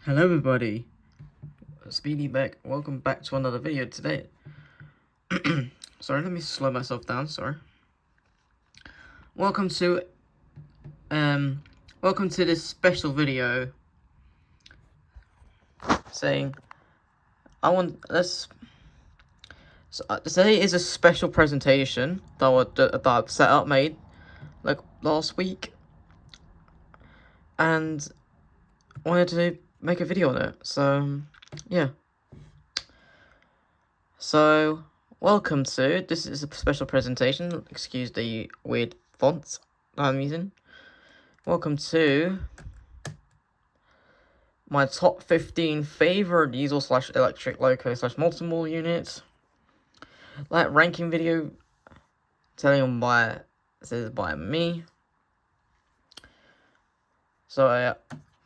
Hello everybody, Speedy back. Welcome back to another video today. Sorry, let me slow myself down, sorry. Welcome to welcome to this special video saying today is a special presentation that I've set up made like last week and wanted to make a video on it. So yeah. So welcome to this is a special presentation. Excuse the weird fonts that I'm using. Welcome to my top 15 favorite diesel / electric loco / multiple units. Like ranking video telling them this is by me. So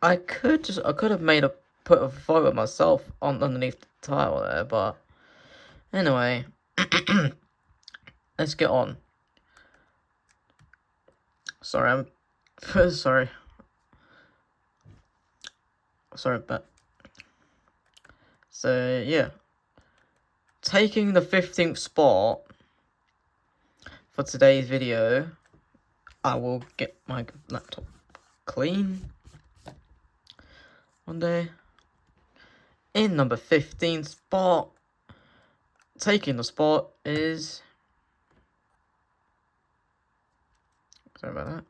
I could have put a photo of myself underneath the title there, but anyway, let's get on. Sorry, sorry, but so yeah, taking the 15th spot for today's video. I will get my laptop clean one day. In number 15 spot, taking the spot is, sorry about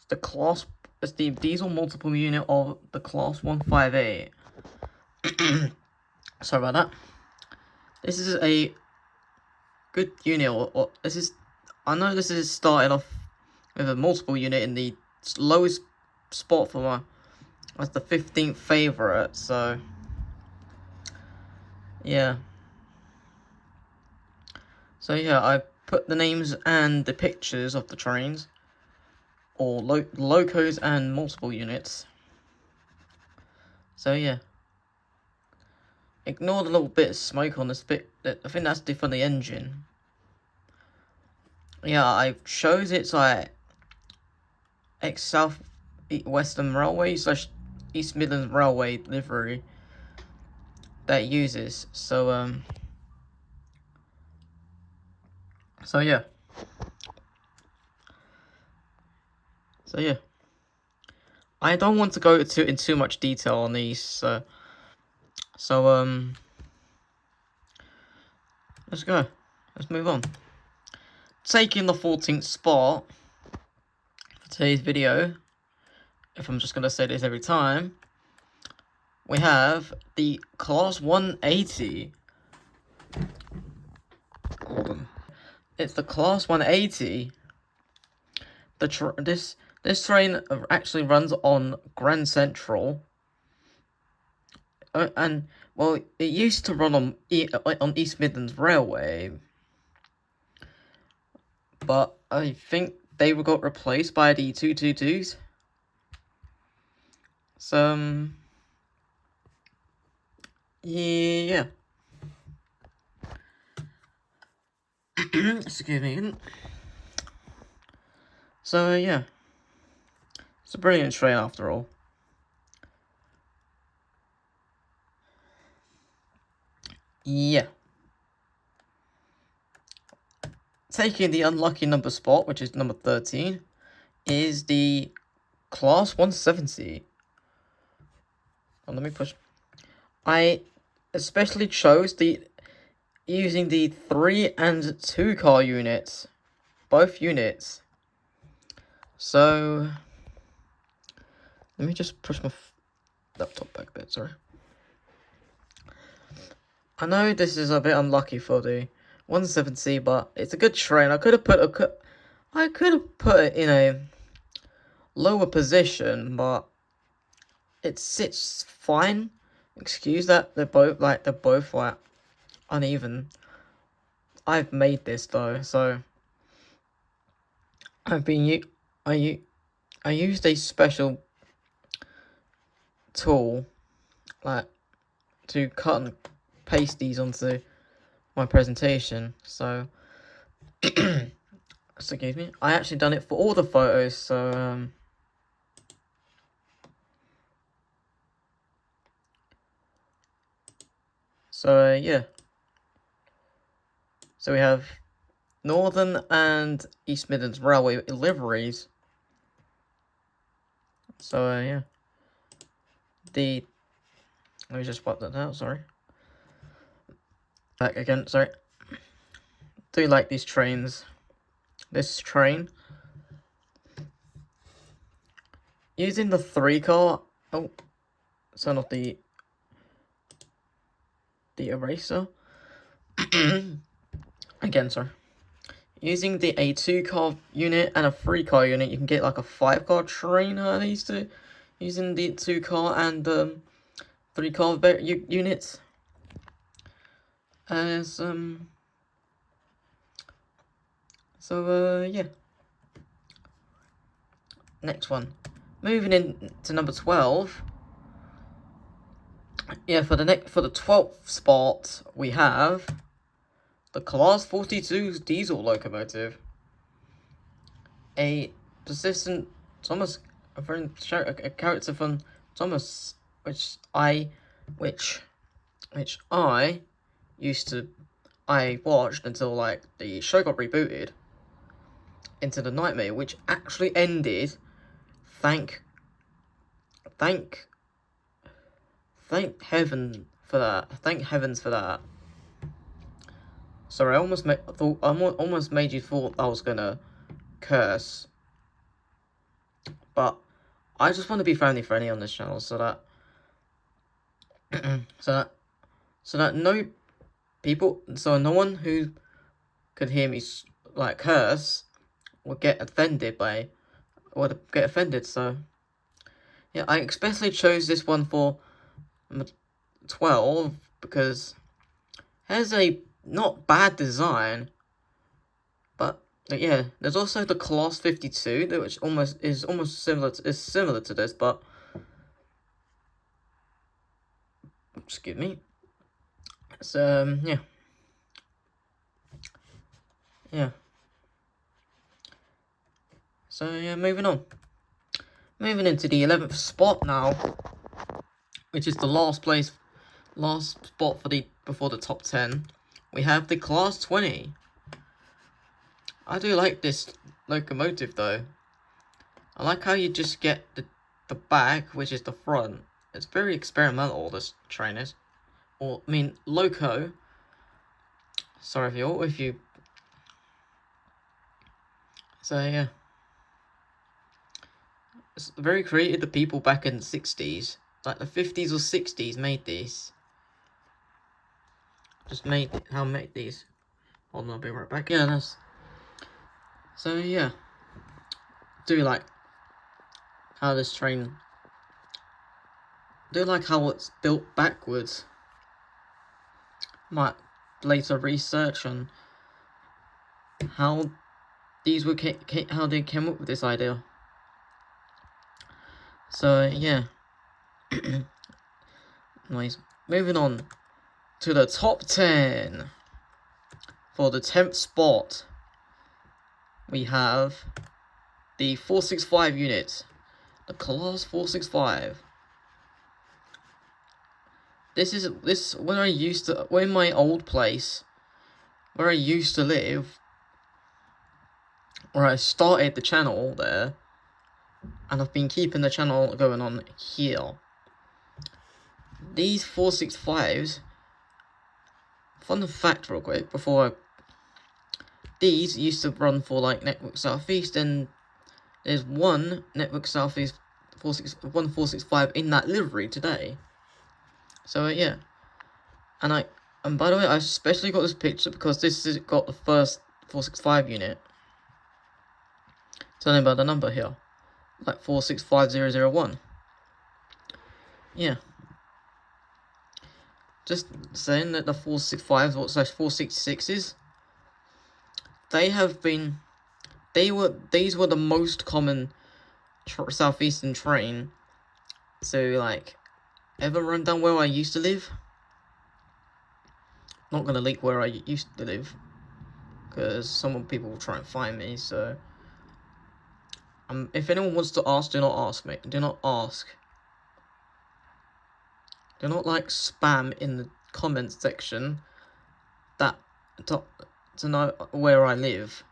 that. It's the diesel multiple unit of the Class 158. Sorry about that. This is a good unit, I know this is starting off with a multiple unit in the lowest spot for as the 15th favorite, so yeah. So yeah, I put the names and the pictures of the trains, or locos and multiple units. So yeah. Ignore the little bit of smoke on this bit. I think that's from the engine. Yeah, I chose it like ex-South Western Railway / East Midlands Railway livery that it uses. So yeah. So yeah. I don't want to go in too much detail on these. So let's go. Let's move on. Taking the 14th spot for today's video, if I'm just gonna say this every time, we have the Class 180. Hold on. It's the Class 180. This train actually runs on Grand Central. And well, it used to run on East Midlands Railway, but I think they got replaced by the 222s. So yeah. Excuse me. So yeah, it's a brilliant train after all. Yeah. Taking the unlucky number spot, which is number 13, is the Class 170. Oh, let me push. I especially chose using the 3 and 2 car units, both units. So let me just push my laptop back a bit. Sorry. I know this is a bit unlucky for the 170, but it's a good train. I could have put it in a lower position, but it sits fine. Excuse that. They're both like uneven. I've made this though, so I used a special tool like to cut and paste these onto my presentation. So excuse me. I actually done it for all the photos. So So yeah. So we have Northern and East Midlands Railway liveries. So yeah. Let me just wipe that out, sorry. Back again, sorry. Do you like these trains? This train. Using the 3-car. Oh, so not the eraser. Again, sorry. Using a 2-car unit and a 3-car unit, you can get like a 5-car train out of these two. Using the 2-car and 3-car units. As yeah. Next one. Moving in to number 12. Yeah, for the 12th spot, we have the Class 42 diesel locomotive. A persistent Thomas, a character from Thomas, which I watched until like the show got rebooted into the Nightmare, which actually ended. Thank heaven for that. Thank heavens for that. Sorry, I almost made you thought I was gonna curse, but I just want to be family friendly on this channel, so that so that no one who could hear me like curse would get offended. So yeah, I especially chose this one for 12 because it has a not bad design, but yeah, there's also the Class 52, which is almost similar to this, but excuse me. So yeah. So yeah, moving on. Moving into the 11th spot now, which is the last spot before the top 10. We have the Class 20. I do like this locomotive though. I like how you just get the back, which is the front. It's very experimental, this train is. Or, I mean, loco. Sorry if you... So, yeah. It's very creative, the people back in the 60s. Like, the 50s or 60s made these. Made these. Hold on, I'll be right back. Yeah, that's... So, yeah. Do like how this train... Do like how it's built backwards. Might later research on how these were how they came up with this idea. So yeah. Anyways, moving on to the top 10. For the 10th spot, we have the 465 unit, the Class 465. When my old place, where I used to live, where I started the channel there, and I've been keeping the channel going on here. These 465s, fun fact real quick, these used to run for like Network Southeast, and there's one Network Southeast 465 in that livery today. So yeah, and by the way, I especially got this picture because this has got the first 465 unit. Tell me about the number here, like 465001. Yeah. Just saying that the 465s or / 466s, these were the most common southeastern train to like ever run down where I used to live. Not gonna leak where I used to live, because some people will try and find me. So if anyone wants to ask, do not ask me. Do not ask. Do not like spam in the comment section that to know where I live,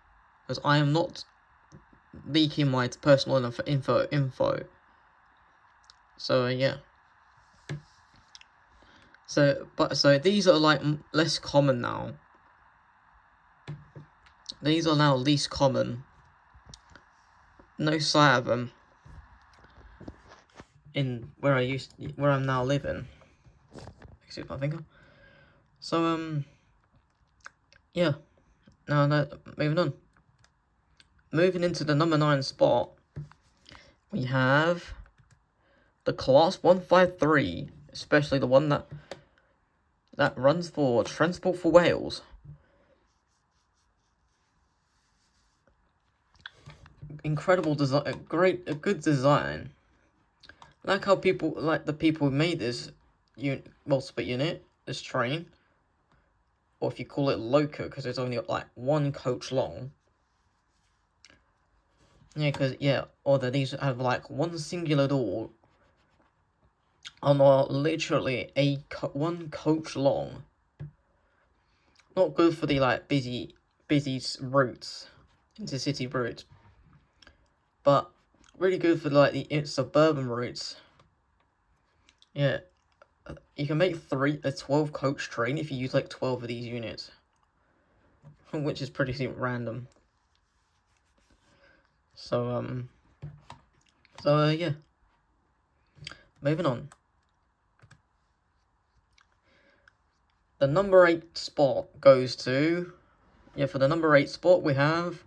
because I am not leaking my personal info. So yeah. So these are like less common now. These are now least common. No sight of them in where I'm now living. Excuse my finger. So yeah. Now moving on. Moving into the number 9 spot, we have the Class 153, especially the one that runs for Transport for Wales. Incredible design, a good design. Like how the people who made this split unit, this train, or if you call it loco, because it's only like 1 coach long. Yeah, or that these have like 1 singular door, and are literally 1 coach long. Not good for the like busy routes, intercity routes, but really good for like the suburban routes. Yeah, you can make a 12 coach train if you use like 12 of these units, which is pretty random. So yeah. Moving on. The number 8 spot goes to, for the number 8 spot we have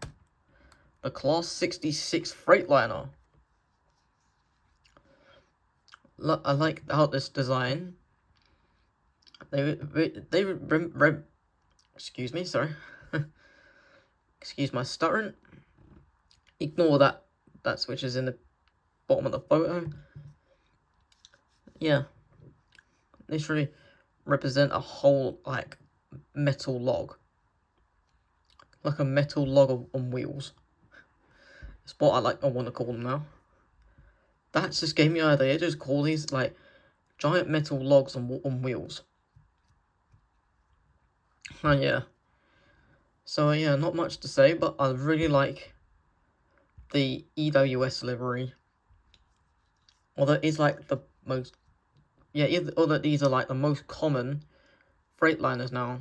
the Class 66 Freightliner. I like how this design. Excuse me, sorry. Excuse my stuttering. Ignore that switch is in the bottom of the photo. Yeah. Literally represent a whole like metal log. Like a metal log on wheels. It's what I want to call them now. That just gave me an idea. Just call these like giant metal logs on wheels. Yeah. So yeah, not much to say, but I really like the EWS livery. Although it's like the most, although these are like the most common Freightliners now.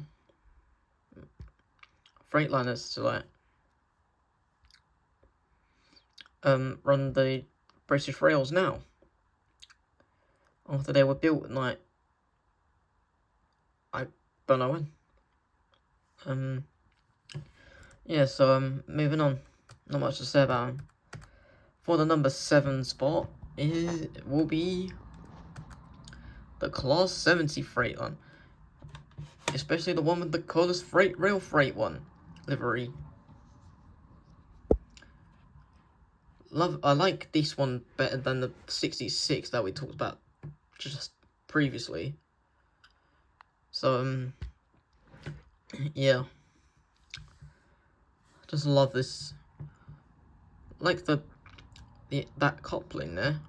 Freightliners to like run the British Rails now. After they were built in like, I don't know when. Yeah, so moving on. Not much to say about them. For the number 7 spot, will be the Class 70 Freightliner. Especially the one with the coolest rail freight one livery. I like this one better than the 66 that we talked about just previously. So yeah, just love this. Like that coupling there.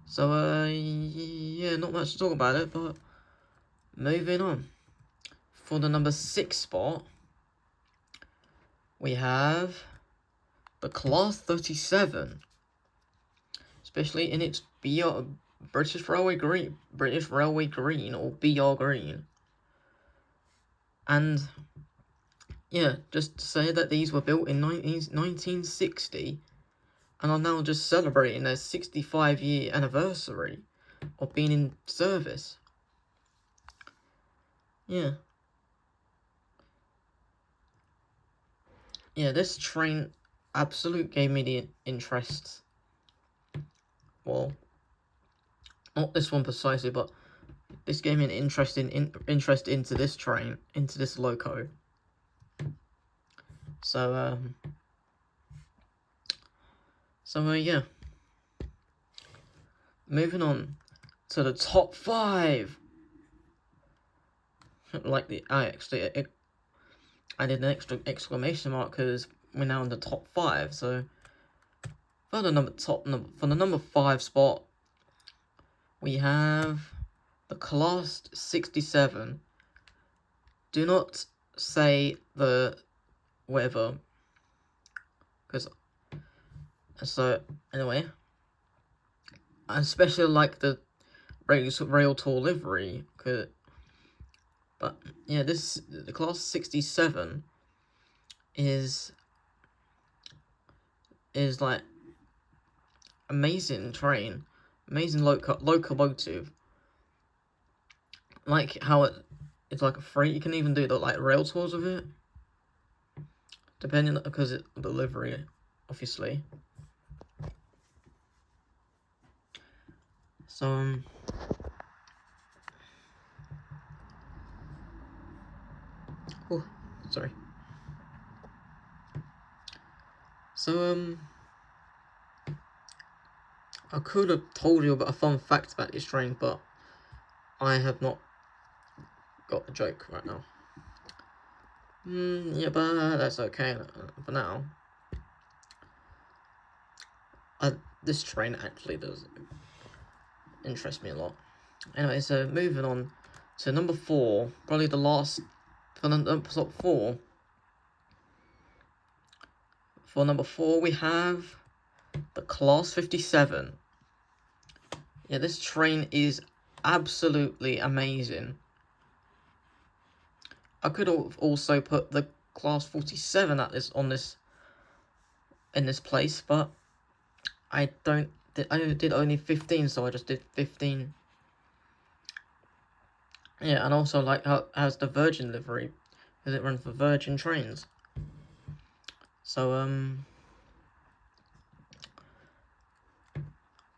So yeah, not much to talk about it, but moving on. For the number 6 spot, we have the Class 37, especially in its British Railway Green or BR Green. And yeah, just to say that these were built in 1960 and are now just celebrating their 65-year anniversary of being in service. Yeah. Yeah, this train absolutely gave me the interest. Well, not this one precisely, but this gave me an interest into this train, into this loco. So yeah. Moving on to the top 5. Like I did an extra exclamation mark because we're now in the top 5. So for the number 5 spot, we have the Class 67. Do not say the whatever, because so anyway, I especially like the rail tour livery, but yeah, the Class 67 is like amazing train, amazing locomotive. Like how it's like a free. You can even do the like rail tours of it, depending because it's the livery, obviously. So oh, sorry. So I could have told you about a fun fact about this train, but I have not got the joke right now. Yeah, but that's okay for now. This train actually does interest me a lot. Anyway, so moving on to number 4, probably the last for the top 4. For number 4, we have the Class 57. Yeah, this train is absolutely amazing. I could have also put the Class 47 in this place, but I did only 15, so I just did 15. Yeah, and also like how it has the Virgin livery, because it runs for Virgin trains. So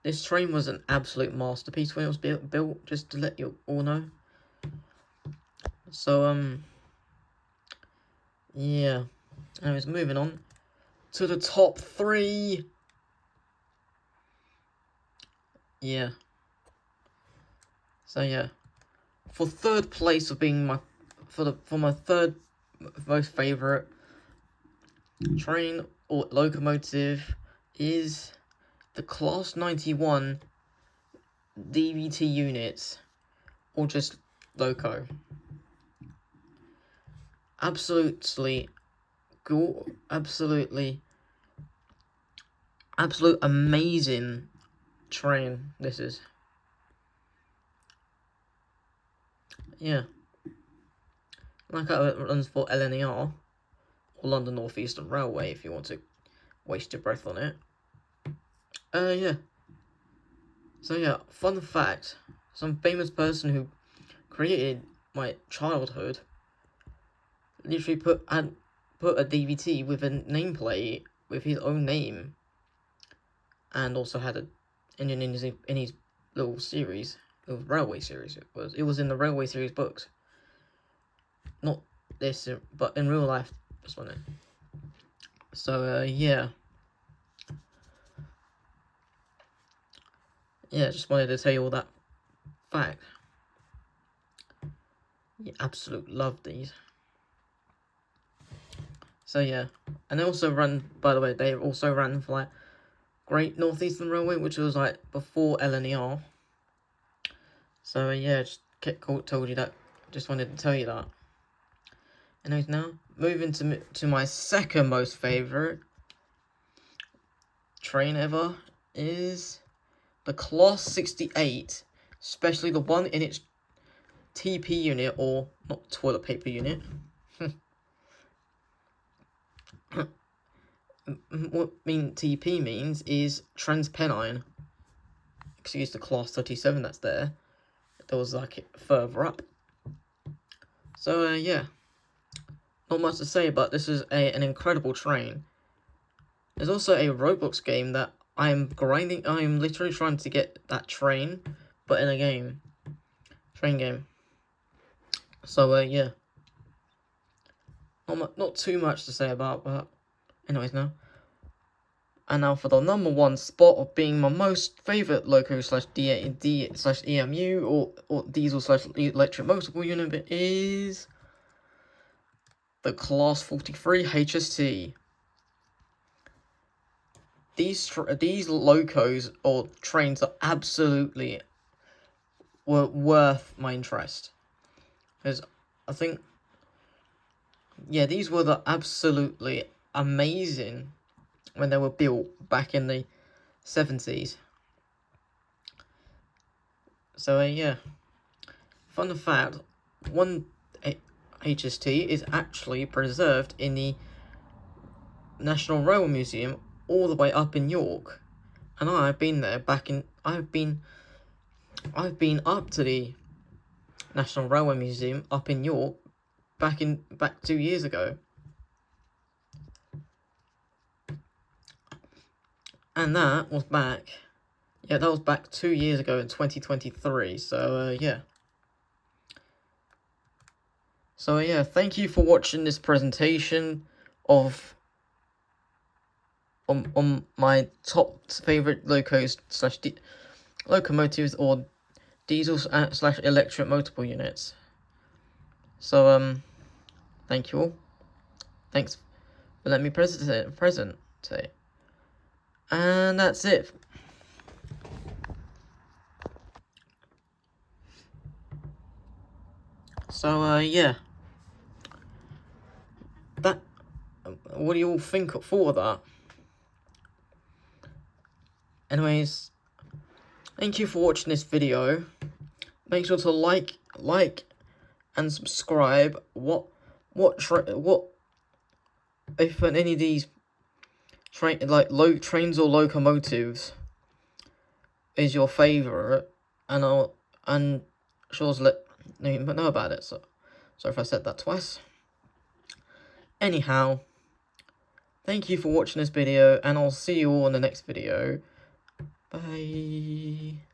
this train was an absolute masterpiece when it was built, just to let you all know. So yeah. Anyways, moving on to the top 3. Yeah. So yeah, for third place of being my third most favorite train or locomotive is the Class 91 DVT units, or just loco. Absolute amazing train this is. Yeah, like how it runs for LNER or London North Eastern Railway if you want to waste your breath on it. Yeah. So yeah, fun fact, some famous person who created my childhood literally put a DVT with a nameplate with his own name, and also had an engine in his little series, little railway series. It was in the railway series books. Not this, but in real life, just one. So yeah. Yeah, just wanted to tell you all that fact. You absolutely love these. So yeah, and they also run. By the way, they also ran for like Great North Eastern Railway, which was like before LNER. So yeah, just told you that. Just wanted to tell you that. Anyways, now moving to my second most favorite train ever is the Class 68, especially the one in its TP unit, or not toilet paper unit. What TP means is Transpennine. Excuse the Class 37 that's there. There was like further up. So yeah, not much to say, but this is an incredible train. There's also a Roblox game that I'm grinding. I'm literally trying to get that train, but in a game, train game. So yeah, not too much to say about, but anyways now. And now for the number 1 spot of being my most favourite loco slash D slash EMU or diesel slash electric motorcycle unit is the Class 43 HST. These locos or trains are absolutely were worth my interest. Because I think, yeah, these were the absolutely amazing when they were built back in the 70s. So, yeah. Fun fact, one HST is actually preserved in the National Railway Museum all the way up in York. And I've been there I've been up to the National Railway Museum up in York back 2 years ago. And that was back 2 years ago in 2023. So yeah. So yeah, thank you for watching this presentation of on my top favorite locos / locomotives or diesel / electric motorable units. So thank you all. Thanks for letting me present today. And that's it. So yeah. What do you all think for that? Anyways, thank you for watching this video. Make sure to like and subscribe. What if any of these trains or locomotives is your favorite, and sure to let me know about it. So sorry if I said that twice. Anyhow, thank you for watching this video, and I'll see you all in the next video. Bye.